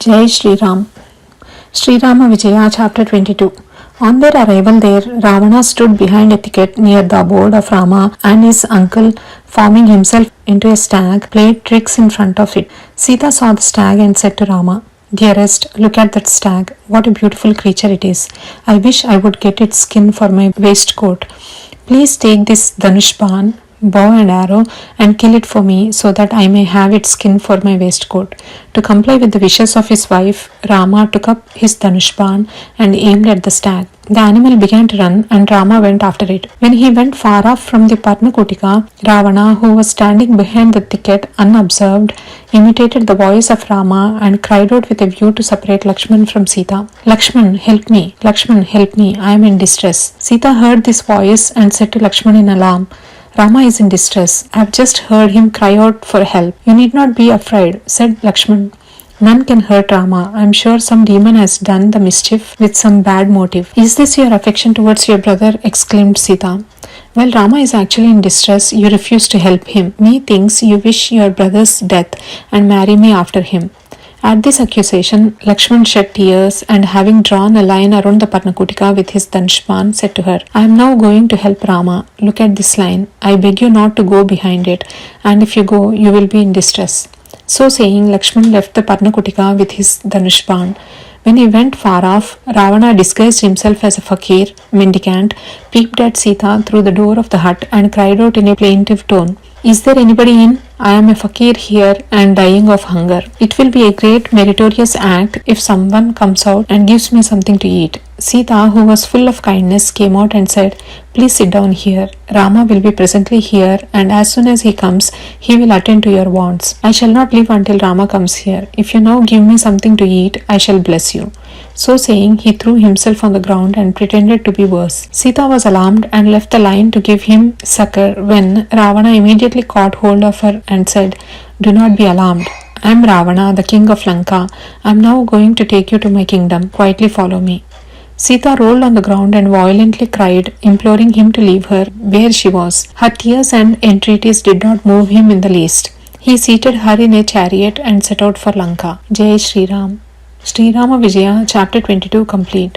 Jai Shri Ram. Shri Rama Vijaya, Chapter 22. On their arrival there, Ravana stood behind a thicket near the abode of Rama, and his uncle, forming himself into a stag, played tricks in front of it. Sita saw the stag and said to Rama, "Dearest, look at that stag. What a beautiful creature it is. I wish I would get its skin for my waistcoat. Please take this Dhanushban, bow and arrow, and kill it for me so that I may have its skin for my waistcoat." To comply with the wishes of his wife, Rama took up his Dhanushban and aimed at the stag. The animal began to run, and Rama went after it. When he went far off from the Parnakutika, Ravana, who was standing behind the thicket unobserved, imitated the voice of Rama and cried out with a view to separate Lakshman from Sita. "Lakshman, help me! Lakshman, help me! I am in distress." Sita heard this voice and said to Lakshman in alarm, "Rama is in distress. I have just heard him cry out for help." "You need not be afraid," said Lakshman. "None can hurt Rama. I am sure some demon has done the mischief with some bad motive." "Is this your affection towards your brother?" exclaimed Sita. "Well, Rama is actually in distress. You refuse to help him. Methinks you wish your brother's death and marry me after him." At this accusation, Lakshman shed tears and, having drawn a line around the Parnakutika with his Dhanushban, said to her, "I am now going to help Rama. Look at this line. I beg you not to go behind it, and if you go, you will be in distress." So saying, Lakshman left the Parnakutika with his Dhanushban. When he went far off, Ravana disguised himself as a fakir, mendicant, peeped at Sita through the door of the hut and cried out in a plaintive tone, "Is there anybody in? I am a fakir here and dying of hunger. It will be a great meritorious act if someone comes out and gives me something to eat." Sita, who was full of kindness, came out and said, "Please sit down here. Rama will be presently here, and as soon as he comes, he will attend to your wants. I shall not leave until Rama comes here. If you now give me something to eat, I shall bless you." So saying, he threw himself on the ground and pretended to be worse. Sita was alarmed and left the lion to give him succor, when Ravana immediately caught hold of her and said, "Do not be alarmed. I am Ravana, the king of Lanka. I am now going to take you to my kingdom. Quietly follow me." Sita rolled on the ground and violently cried, imploring him to leave her where she was. Her tears and entreaties did not move him in the least. He seated her in a chariot and set out for Lanka. Jai Shri Ram. Shri Rama Vijaya, Chapter 22 complete.